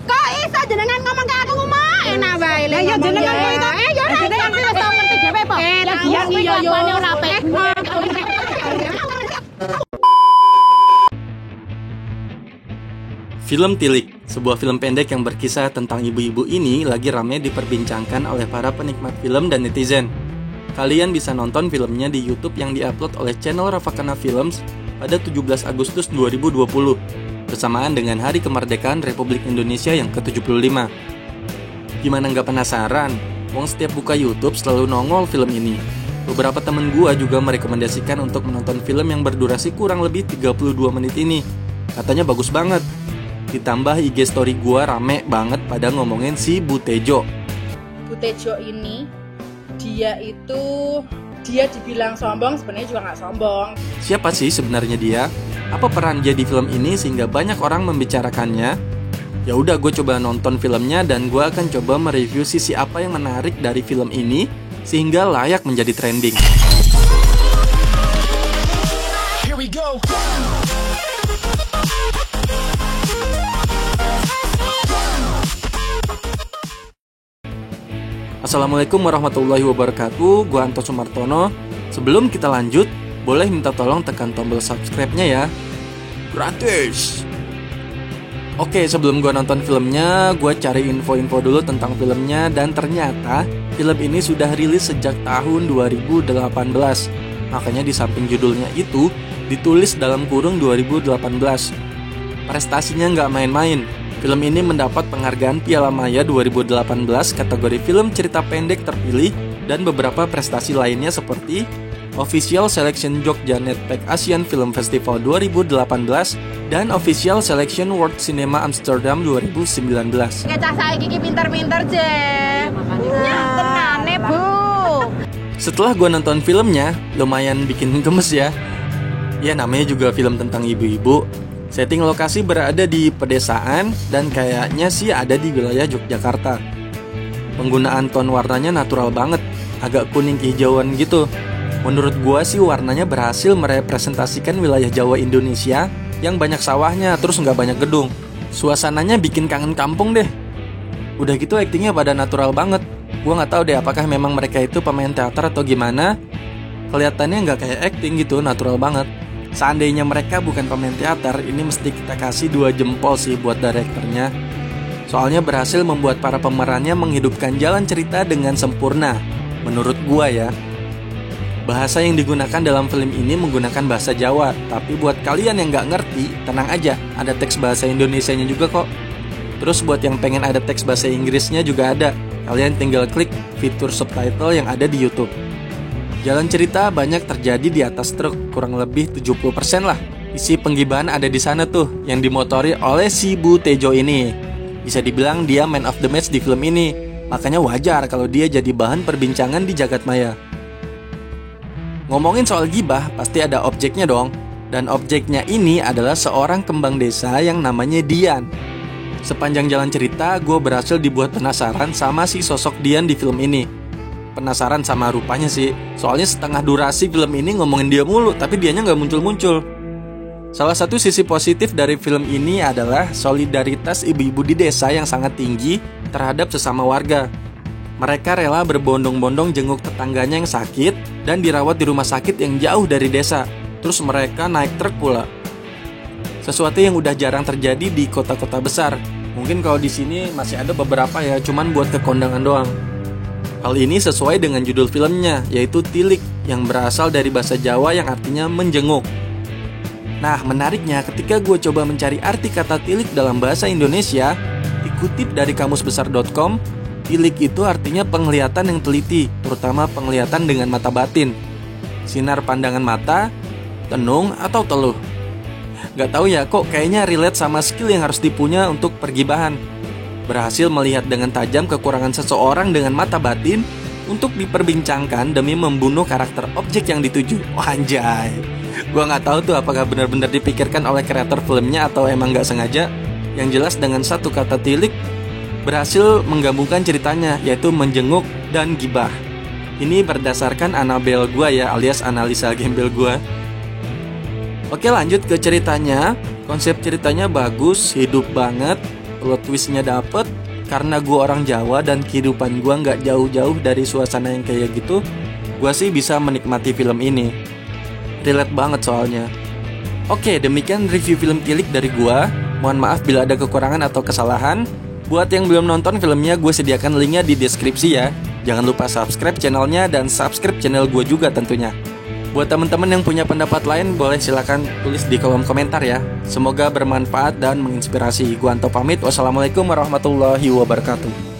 Kok iso jenengan ngomong ke aku mah enak bae lek ya jenengan kok itu. Ya jenengan wis tau ngerti dhewe po. Ya dia iya yo ora apik. Film Tilik, sebuah film pendek yang berkisah tentang ibu-ibu ini lagi ramai diperbincangkan oleh para penikmat film dan netizen. Kalian bisa nonton filmnya di YouTube yang diupload oleh channel Ravakana Films pada 17 Agustus 2020, bersamaan dengan Hari Kemerdekaan Republik Indonesia yang ke-75. Gimana nggak penasaran? Wong setiap buka YouTube selalu nongol film ini. Beberapa temen gua juga merekomendasikan untuk menonton film yang berdurasi kurang lebih 32 menit ini. Katanya bagus banget. Ditambah IG story gua rame banget pada ngomongin si Butejo. Butejo ini dia dibilang sombong, sebenarnya juga nggak sombong. Siapa sih sebenarnya dia? Apa peran dia di film ini sehingga banyak orang membicarakannya? Ya udah, gue coba nonton filmnya dan gue akan coba mereview sisi apa yang menarik dari film ini sehingga layak menjadi trending. Here we go. Assalamualaikum warahmatullahi wabarakatuh. Gua Anto Sumartono. Sebelum kita lanjut, boleh minta tolong tekan tombol subscribe-nya ya. Gratis. Oke, sebelum gua nonton filmnya, gua cari info-info dulu tentang filmnya dan ternyata film ini sudah rilis sejak tahun 2018. Makanya di samping judulnya itu ditulis dalam kurung 2018. Prestasinya nggak main-main. Film ini mendapat penghargaan Piala Maya 2018 kategori film cerita pendek terpilih dan beberapa prestasi lainnya seperti Official Selection Jogja Netpack Asian Film Festival 2018 dan Official Selection World Cinema Amsterdam 2019. Kecah saiki iki pinter-pinter je. Tenane, Bu. Setelah gue nonton filmnya, lumayan bikin gemes ya. Ya namanya juga film tentang ibu-ibu. Setting lokasi berada di pedesaan dan kayaknya sih ada di wilayah Yogyakarta. Penggunaan ton warnanya natural banget, agak kuning kehijauan gitu. Menurut gua sih warnanya berhasil merepresentasikan wilayah Jawa Indonesia yang banyak sawahnya terus nggak banyak gedung. Suasananya bikin kangen kampung deh. Udah gitu aktingnya pada natural banget. Gua nggak tahu deh apakah memang mereka itu pemain teater atau gimana. Kelihatannya nggak kayak acting gitu, natural banget. Seandainya mereka bukan pemain teater, ini mesti kita kasih 2 jempol sih buat direkturnya. Soalnya berhasil membuat para pemerannya menghidupkan jalan cerita dengan sempurna. Menurut gua ya. Bahasa yang digunakan dalam film ini menggunakan bahasa Jawa. Tapi buat kalian yang nggak ngerti, tenang aja, ada teks bahasa Indonesianya juga kok. Terus buat yang pengen ada teks bahasa Inggrisnya juga ada. Kalian tinggal klik fitur subtitle yang ada di YouTube. Jalan cerita banyak terjadi di atas truk, kurang lebih 70% lah. Isi penggibahan ada di sana tuh, yang dimotori oleh si Butejo ini. Bisa dibilang dia man of the match di film ini. Makanya wajar kalau dia jadi bahan perbincangan di jagat maya. Ngomongin soal gibah, pasti ada objeknya dong. Dan objeknya ini adalah seorang kembang desa yang namanya Dian. Sepanjang jalan cerita, gue berhasil dibuat penasaran sama si sosok Dian di film ini. Penasaran sama rupanya sih. Soalnya setengah durasi film ini ngomongin dia mulu, tapi dianya nggak muncul-muncul. Salah satu sisi positif dari film ini adalah solidaritas ibu-ibu di desa yang sangat tinggi terhadap sesama warga. Mereka rela berbondong-bondong jenguk tetangganya yang sakit dan dirawat di rumah sakit yang jauh dari desa. Terus mereka naik truk pula. Sesuatu yang udah jarang terjadi di kota-kota besar. Mungkin kalau di sini masih ada beberapa ya, cuman buat ke kondangan doang. Hal ini sesuai dengan judul filmnya, yaitu Tilik, yang berasal dari bahasa Jawa yang artinya menjenguk. Nah, menariknya ketika gue coba mencari arti kata tilik dalam bahasa Indonesia, dikutip dari kamusbesar.com, tilik itu artinya penglihatan yang teliti, terutama penglihatan dengan mata batin. Sinar pandangan mata, tenung, atau teluh. Gak tahu ya, kok kayaknya relate sama skill yang harus dipunya untuk pergibahan. Berhasil melihat dengan tajam kekurangan seseorang dengan mata batin untuk diperbincangkan demi membunuh karakter objek yang dituju. Wah, anjay. Gua nggak tahu tuh apakah benar-benar dipikirkan oleh kreator filmnya atau emang nggak sengaja. Yang jelas dengan satu kata tilik berhasil menggabungkan ceritanya, yaitu menjenguk dan gibah. Ini berdasarkan Anabel gua ya, alias analisa gembel gua. Oke, lanjut ke ceritanya. Konsep ceritanya bagus, hidup banget, plot twistnya dapet. Karena gue orang Jawa dan kehidupan gue nggak jauh-jauh dari suasana yang kayak gitu, gue sih bisa menikmati film ini. Relate banget soalnya. Oke, demikian review film Kilik dari gue. Mohon maaf bila ada kekurangan atau kesalahan. Buat yang belum nonton filmnya, gue sediakan linknya di deskripsi ya. Jangan lupa subscribe channelnya dan subscribe channel gue juga tentunya. Buat teman-teman yang punya pendapat lain, boleh silakan tulis di kolom komentar ya. Semoga bermanfaat dan menginspirasi. Gua Anto pamit. Wassalamualaikum warahmatullahi wabarakatuh.